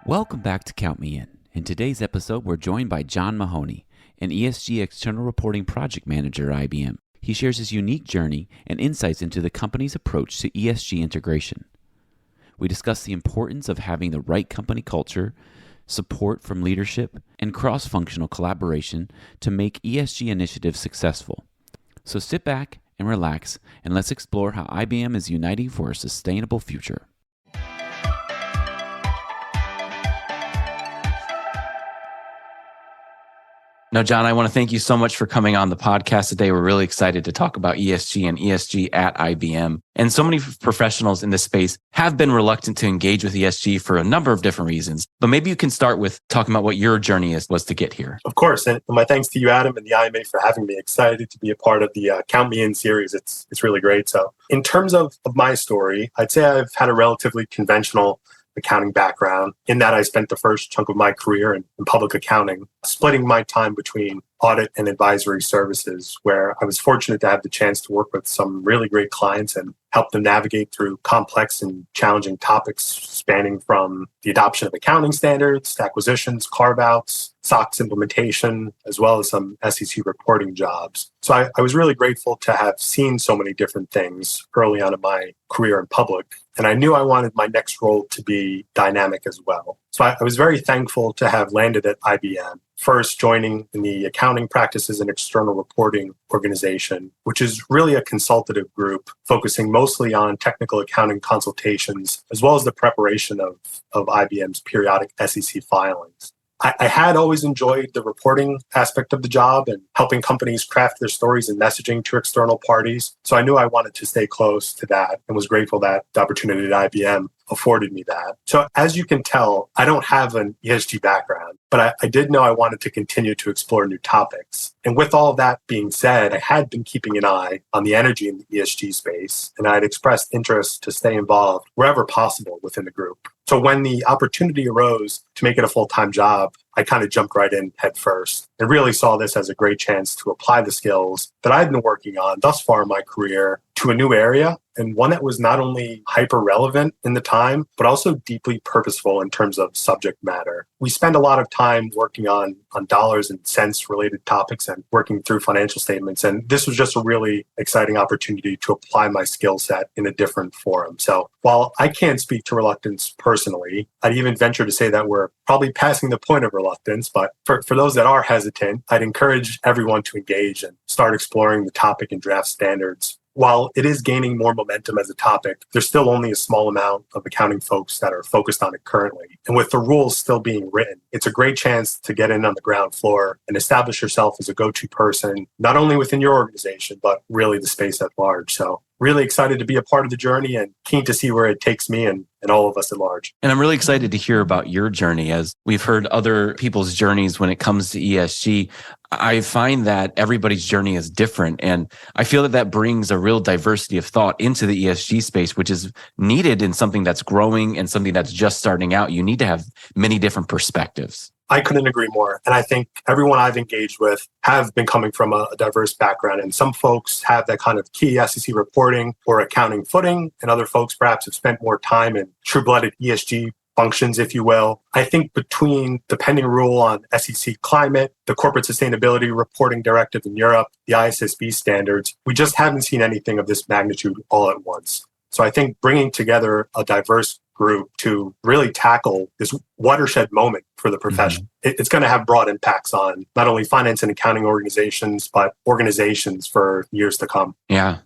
Welcome back to Count Me In. In today's episode, we're joined by John Mahoney, an ESG external reporting project manager at IBM. He shares his unique journey and insights into the company's approach to ESG integration. We discuss the importance of having the right company culture, support from leadership, and cross-functional collaboration to make ESG initiatives successful. So sit back and relax, and let's explore how IBM is uniting for a sustainable future. Now, John, I want to thank you so much for coming on the podcast today. We're really excited to talk about ESG and ESG at IBM. And so many professionals in this space have been reluctant to engage with ESG for a number of different reasons. But maybe you can start with talking about what your journey was to get here. Of course. And my thanks to you, Adam, and the IMA for having me. Excited to be a part of the Count Me In series. It's really great. So in terms of my story, I'd say I've had a relatively conventional accounting background in that I spent the first chunk of my career in public accounting, splitting my time between audit and advisory services, where I was fortunate to have the chance to work with some really great clients and help them navigate through complex and challenging topics spanning from the adoption of accounting standards, acquisitions, carve-outs, SOX implementation, as well as some SEC reporting jobs. So I was really grateful to have seen so many different things early on in my career in public. And I knew I wanted my next role to be dynamic as well. So I was very thankful to have landed at IBM, first joining in the accounting practices and external reporting organization, which is really a consultative group focusing mostly on technical accounting consultations, as well as the preparation of IBM's periodic SEC filings. I had always enjoyed the reporting aspect of the job and helping companies craft their stories and messaging to external parties. So I knew I wanted to stay close to that and was grateful that the opportunity at IBM afforded me that. So as you can tell, I don't have an ESG background, but I did know I wanted to continue to explore new topics. And with all of that being said, I had been keeping an eye on the energy in the ESG space, and I had expressed interest to stay involved wherever possible within the group. So when the opportunity arose to make it a full-time job, I kind of jumped right in head first and really saw this as a great chance to apply the skills that I'd been working on thus far in my career to a new area, and one that was not only hyper relevant in the time, but also deeply purposeful in terms of subject matter. We spend a lot of time working on dollars and cents related topics and working through financial statements. And this was just a really exciting opportunity to apply my skill set in a different forum. So while I can't speak to reluctance personally, I'd even venture to say that we're probably passing the point of reluctance. But for those that are hesitant, I'd encourage everyone to engage and start exploring the topic and draft standards. While it is gaining more momentum as a topic, there's still only a small amount of accounting folks that are focused on it currently. And with the rules still being written, it's a great chance to get in on the ground floor and establish yourself as a go-to person, not only within your organization, but really the space at large. So really excited to be a part of the journey and keen to see where it takes me and all of us at large. And I'm really excited to hear about your journey. As we've heard other people's journeys when it comes to ESG, I find that everybody's journey is different. And I feel that brings a real diversity of thought into the ESG space, which is needed in something that's growing and something that's just starting out. You need to have many different perspectives. I couldn't agree more. And I think everyone I've engaged with have been coming from a diverse background. And some folks have that kind of key SEC reporting or accounting footing, and other folks perhaps have spent more time in true-blooded ESG functions, if you will. I think between the pending rule on SEC climate, the Corporate Sustainability Reporting Directive in Europe, the ISSB standards, we just haven't seen anything of this magnitude all at once. So I think bringing together a diverse group to really tackle this watershed moment for the profession, it's going to have broad impacts on not only finance and accounting organizations, but organizations for years to come. Yeah,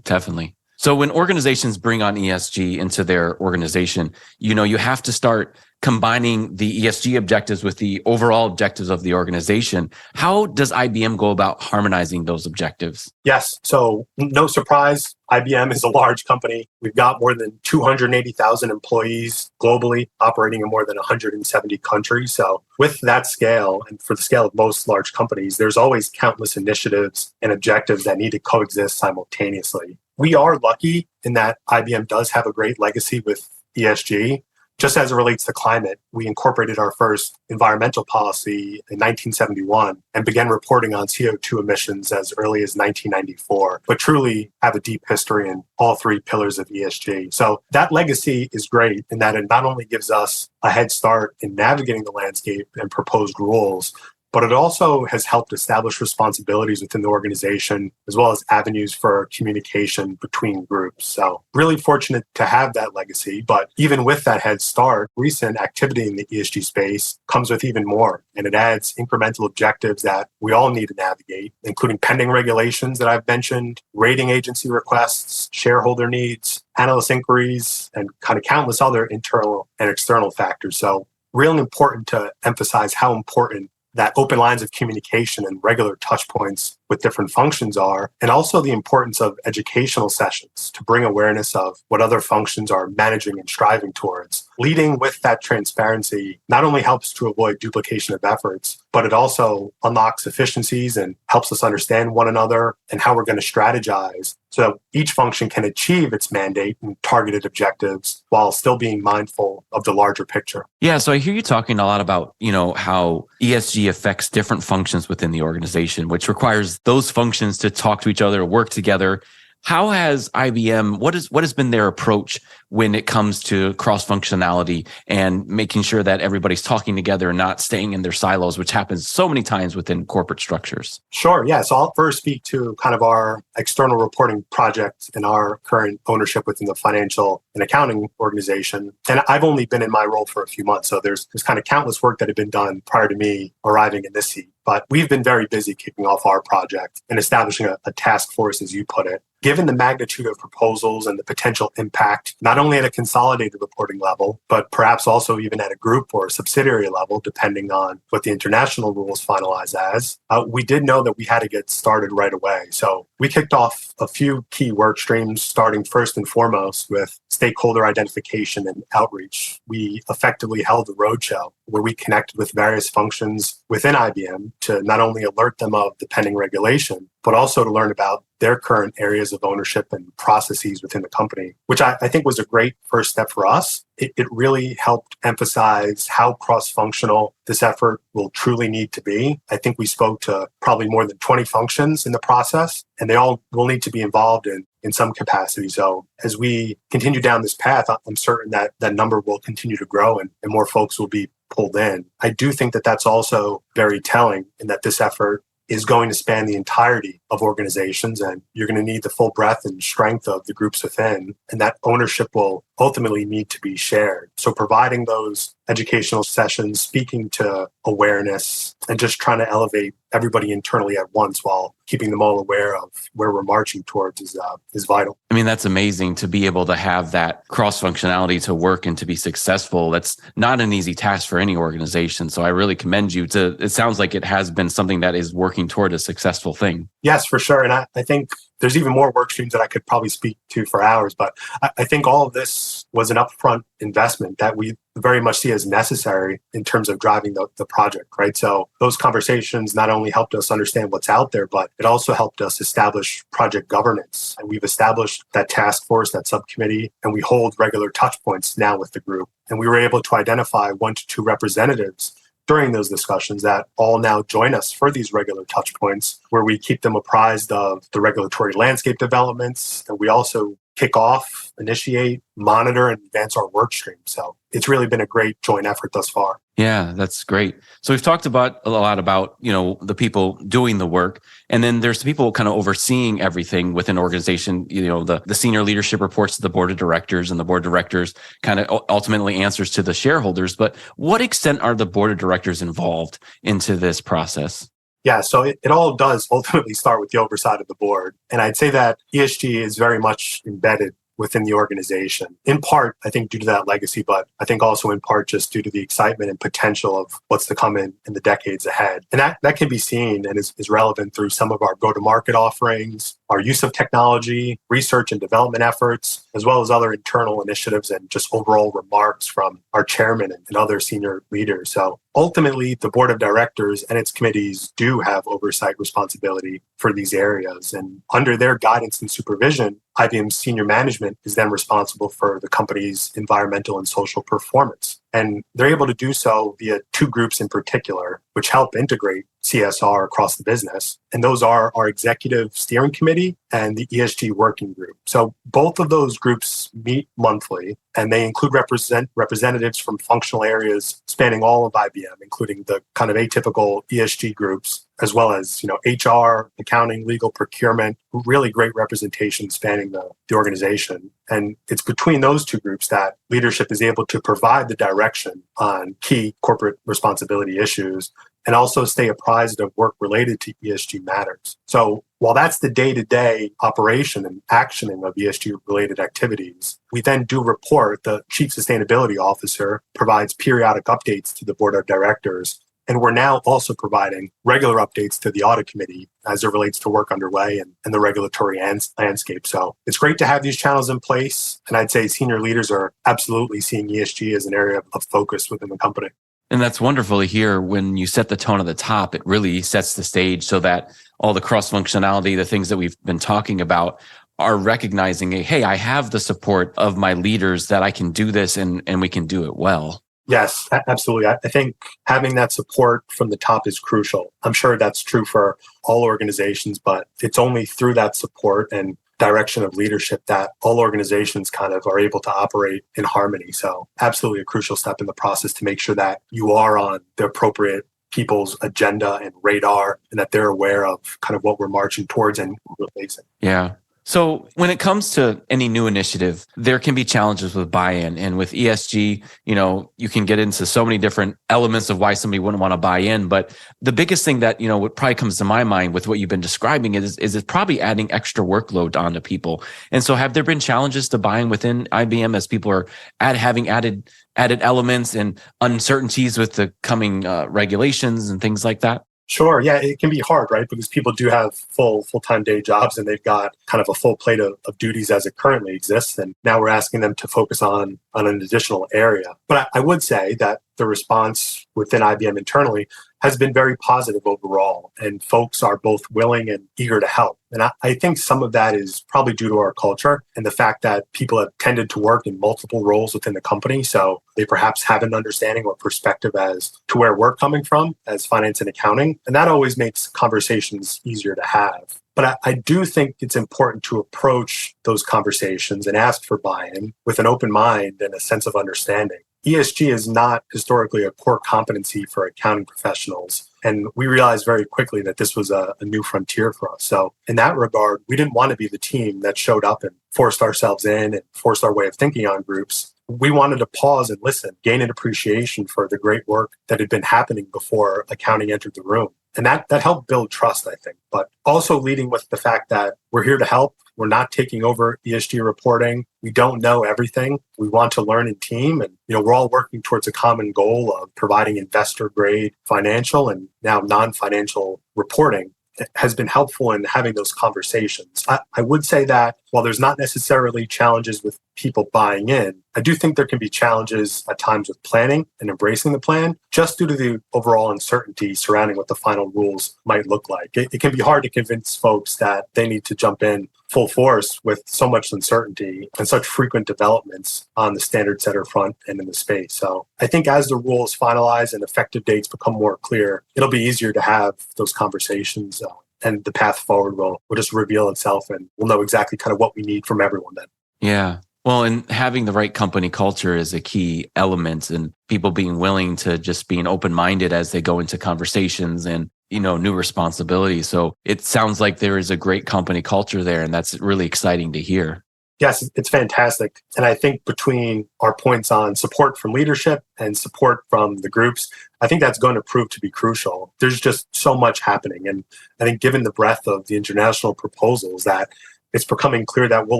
definitely. So when organizations bring on ESG into their organization, you have to start combining the ESG objectives with the overall objectives of the organization. How does IBM go about harmonizing those objectives? Yes. So no surprise, IBM is a large company. We've got more than 280,000 employees globally, operating in more than 170 countries. So with that scale, and for the scale of most large companies, there's always countless initiatives and objectives that need to coexist simultaneously. We are lucky in that IBM does have a great legacy with ESG. just as it relates to climate, we incorporated our first environmental policy in 1971 and began reporting on CO2 emissions as early as 1994, but truly have a deep history in all three pillars of ESG. So that legacy is great in that it not only gives us a head start in navigating the landscape and proposed rules, but it also has helped establish responsibilities within the organization, as well as avenues for communication between groups. So really fortunate to have that legacy. But even with that head start, recent activity in the ESG space comes with even more. And it adds incremental objectives that we all need to navigate, including pending regulations that I've mentioned, rating agency requests, shareholder needs, analyst inquiries, and kind of countless other internal and external factors. So really important to emphasize how important that open lines of communication and regular touch points with different functions are, and also the importance of educational sessions to bring awareness of what other functions are managing and striving towards. Leading with that transparency not only helps to avoid duplication of efforts, but it also unlocks efficiencies and helps us understand one another and how we're going to strategize so that each function can achieve its mandate and targeted objectives while still being mindful of the larger picture. Yeah, so I hear you talking a lot about, how ESG affects different functions within the organization, which requires those functions to talk to each other, work together. How has IBM, what has been their approach when it comes to cross-functionality and making sure that everybody's talking together and not staying in their silos, which happens so many times within corporate structures? Sure. Yeah. So I'll first speak to kind of our external reporting project and our current ownership within the financial and accounting organization. And I've only been in my role for a few months. So there's kind of countless work that had been done prior to me arriving in this seat. But we've been very busy kicking off our project and establishing a task force, as you put it. Given the magnitude of proposals and the potential impact, not only at a consolidated reporting level, but perhaps also even at a group or a subsidiary level, depending on what the international rules finalize as, we did know that we had to get started right away. So we kicked off a few key work streams, starting first and foremost with stakeholder identification and outreach. We effectively held a roadshow where we connected with various functions within IBM to not only alert them of the pending regulation, but also to learn about their current areas of ownership and processes within the company, which I think was a great first step for us. It really helped emphasize how cross-functional this effort will truly need to be. I think we spoke to probably more than 20 functions in the process, and they all will need to be involved in some capacity. So as we continue down this path, I'm certain that that number will continue to grow and more folks will be pulled in. I do think that that's also very telling in that this effort is going to span the entirety of organizations, and you're going to need the full breadth and strength of the groups within, and that ownership will ultimately need to be shared. So providing those educational sessions, speaking to awareness, and just trying to elevate everybody internally at once while keeping them all aware of where we're marching towards is vital. I mean, that's amazing to be able to have that cross-functionality to work and to be successful. That's not an easy task for any organization. So I really commend you it sounds like it has been something that is working toward a successful thing. Yes, for sure. And I think there's even more work streams that I could probably speak to for hours, but I think all of this was an upfront investment that we very much see as necessary in terms of driving the project, right? So those conversations not only helped us understand what's out there, but it also helped us establish project governance. And we've established that task force, that subcommittee, and we hold regular touch points now with the group. And we were able to identify 1 to 2 representatives during those discussions that all now join us for these regular touch points where we keep them apprised of the regulatory landscape developments. And we also kick off, initiate, monitor, and advance our work stream. So it's really been a great joint effort thus far. Yeah, that's great. So we've talked a lot about, the people doing the work, and then there's the people kind of overseeing everything within an organization. The senior leadership reports to the board of directors, and the board of directors kind of ultimately answers to the shareholders. But what extent are the board of directors involved into this process? Yeah, so it all does ultimately start with the oversight of the board. And I'd say that ESG is very much embedded within the organization, in part, I think, due to that legacy, but I think also in part just due to the excitement and potential of what's to come in the decades ahead. And that can be seen and is relevant through some of our go-to-market offerings, our use of technology, research and development efforts, as well as other internal initiatives and just overall remarks from our chairman and other senior leaders. So ultimately, the board of directors and its committees do have oversight responsibility for these areas. And under their guidance and supervision, IBM's senior management is then responsible for the company's environmental and social performance. And they're able to do so via two groups in particular, which help integrate CSR across the business. And those are our executive steering committee and the ESG working group. So both of those groups meet monthly, and they include representatives from functional areas spanning all of IBM, including the kind of atypical ESG groups, as well as, HR, accounting, legal, procurement, really great representation spanning the organization. And it's between those two groups that leadership is able to provide the direction on key corporate responsibility issues and also stay apprised of work related to ESG matters. So while that's the day-to-day operation and actioning of ESG-related activities, we then do report. The Chief Sustainability Officer provides periodic updates to the Board of Directors. And we're now also providing regular updates to the audit committee as it relates to work underway and the regulatory landscape. So it's great to have these channels in place. And I'd say senior leaders are absolutely seeing ESG as an area of focus within the company. And that's wonderful to hear. When you set the tone at the top, it really sets the stage so that all the cross-functionality, the things that we've been talking about, are recognizing, hey, I have the support of my leaders that I can do this and we can do it well. Yes, absolutely. I think having that support from the top is crucial. I'm sure that's true for all organizations, but it's only through that support and direction of leadership that all organizations kind of are able to operate in harmony. So absolutely a crucial step in the process to make sure that you are on the appropriate people's agenda and radar and that they're aware of kind of what we're marching towards and we're facing. Yeah. So when it comes to any new initiative, there can be challenges with buy-in. And with ESG, you can get into so many different elements of why somebody wouldn't want to buy in. But the biggest thing that, what probably comes to my mind with what you've been describing is it's probably adding extra workload onto people. And so have there been challenges to buying within IBM as people are having added elements and uncertainties with the coming regulations and things like that? Sure. Yeah, it can be hard, right? Because people do have full-time day jobs and they've got kind of a full plate of duties as it currently exists. And now we're asking them to focus on an additional area. But I would say that the response within IBM internally has been very positive overall. And folks are both willing and eager to help. And I think some of that is probably due to our culture and the fact that people have tended to work in multiple roles within the company. So they perhaps have an understanding or perspective as to where we're coming from as finance and accounting. And that always makes conversations easier to have. But I do think it's important to approach those conversations and ask for buy-in with an open mind and a sense of understanding. ESG is not historically a core competency for accounting professionals. And we realized very quickly that this was a new frontier for us. So in that regard, we didn't want to be the team that showed up and forced ourselves in and forced our way of thinking on groups. We wanted to pause and listen, gain an appreciation for the great work that had been happening before accounting entered the room. And that helped build trust, I think, but also leading with the fact that we're here to help. We're not taking over ESG reporting. We don't know everything. We want to learn in team. And, we're all working towards a common goal of providing investor grade financial and now non-financial reporting. It has been helpful in having those conversations. I would say that while there's not necessarily challenges with people buying in, I do think there can be challenges at times with planning and embracing the plan, just due to the overall uncertainty surrounding what the final rules might look like. It can be hard to convince folks that they need to jump in full force with so much uncertainty and such frequent developments on the standard setter front and in the space. So I think as the rules finalize and effective dates become more clear, it'll be easier to have those conversations and the path forward will just reveal itself and we'll know exactly kind of what we need from everyone then. Yeah. Well, and having the right company culture is a key element, and people being willing to just being open-minded as they go into conversations and, new responsibilities. So it sounds like there is a great company culture there, and that's really exciting to hear. Yes, it's fantastic. And I think between our points on support from leadership and support from the groups, I think that's going to prove to be crucial. There's just so much happening. And I think given the breadth of the international proposals that it's becoming clear that we'll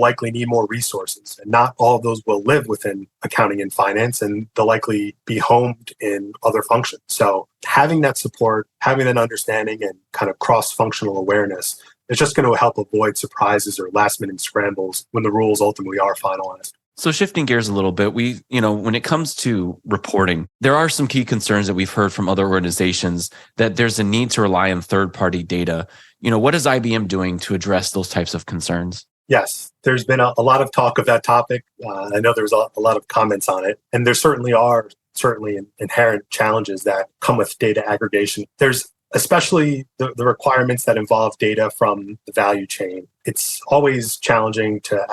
likely need more resources, and not all of those will live within accounting and finance, and they'll likely be homed in other functions. So having that support, having that understanding and kind of cross-functional awareness it's just going to help avoid surprises or last-minute scrambles when the rules ultimately are finalized. So shifting gears a little bit, when it comes to reporting, there are some key concerns that we've heard from other organizations that there's a need to rely on third-party data. What is IBM doing to address those types of concerns? Yes, there's been a lot of talk of that topic. I know there's a lot of comments on it, and there certainly are inherent challenges that come with data aggregation. There's especially the requirements that involve data from the value chain. It's always challenging to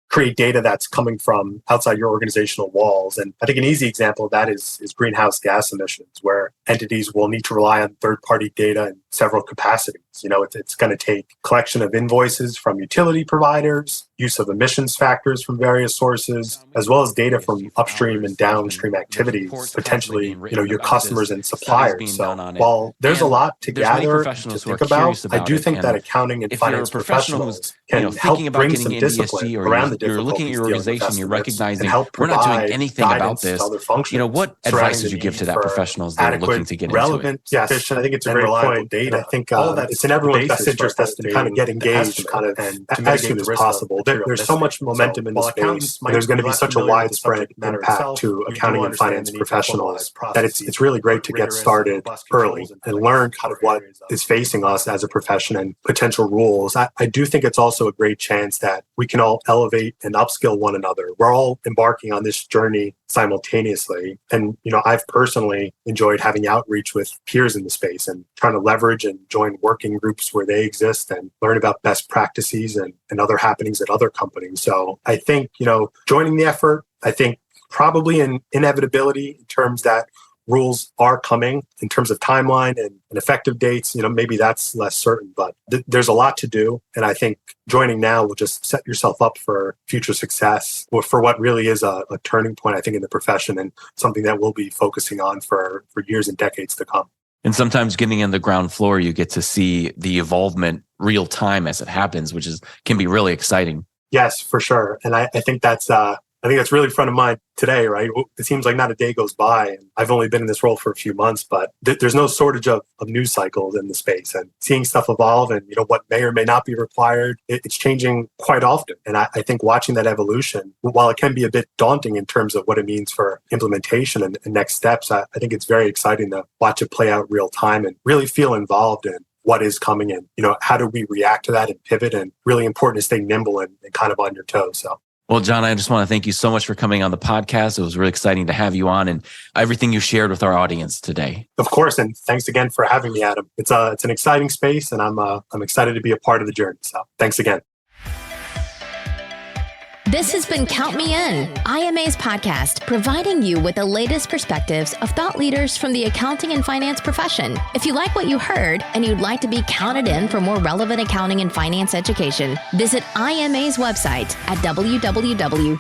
create data that's coming from outside your organizational walls. And I think an easy example of that is greenhouse gas emissions, where entities will need to rely on third-party data in several capacities. It's going to take collection of invoices from utility providers, use of emissions factors from various sources, as well as data from upstream and downstream activities, potentially, your customers and suppliers. So while there's a lot to gather, to think about, I do think that accounting and finance professionals can help bring some discipline around the you're looking at your organization, you're recognizing we're not doing anything about this. What advice would you give to that professionals that are looking to get relevant, into it? Yes, I think it's a great point. Data. I think all that it's in everyone's best interest to kind of get engaged and as soon as possible. There's so much momentum in this space. There's going to be such a widespread impact to accounting and finance professionals that it's really great to get started early and learn kind of what is facing us as a profession and potential rules. I do think it's also a great chance that we can all elevate and upskill one another. We're all embarking on this journey simultaneously. And, I've personally enjoyed having outreach with peers in the space and trying to leverage and join working groups where they exist and learn about best practices and other happenings at other companies. So I think, joining the effort, I think probably an inevitability in terms that rules are coming in terms of timeline and effective dates. Maybe that's less certain, but there's a lot to do. And I think joining now will just set yourself up for future success for what really is a turning point, I think, in the profession and something that we'll be focusing on for years and decades to come. And sometimes getting on the ground floor, you get to see the evolvement real time as it happens, which can be really exciting. Yes, for sure. And I think that's really front of mind today, right? It seems like not a day goes by. And I've only been in this role for a few months, but there's no shortage of news cycles in the space and seeing stuff evolve and, what may or may not be required. It's changing quite often. And I think watching that evolution, while it can be a bit daunting in terms of what it means for implementation and next steps, I think it's very exciting to watch it play out real time and really feel involved in what is coming in. How do we react to that and pivot? And really important to stay nimble and kind of on your toes. So. Well, John, I just want to thank you so much for coming on the podcast. It was really exciting to have you on and everything you shared with our audience today. Of course, and thanks again for having me, Adam. It's an exciting space, and I'm excited to be a part of the journey. So, thanks again. This has been Count Me In, IMA's podcast, providing you with the latest perspectives of thought leaders from the accounting and finance profession. If you like what you heard and you'd like to be counted in for more relevant accounting and finance education, visit IMA's website at www.imanet.org.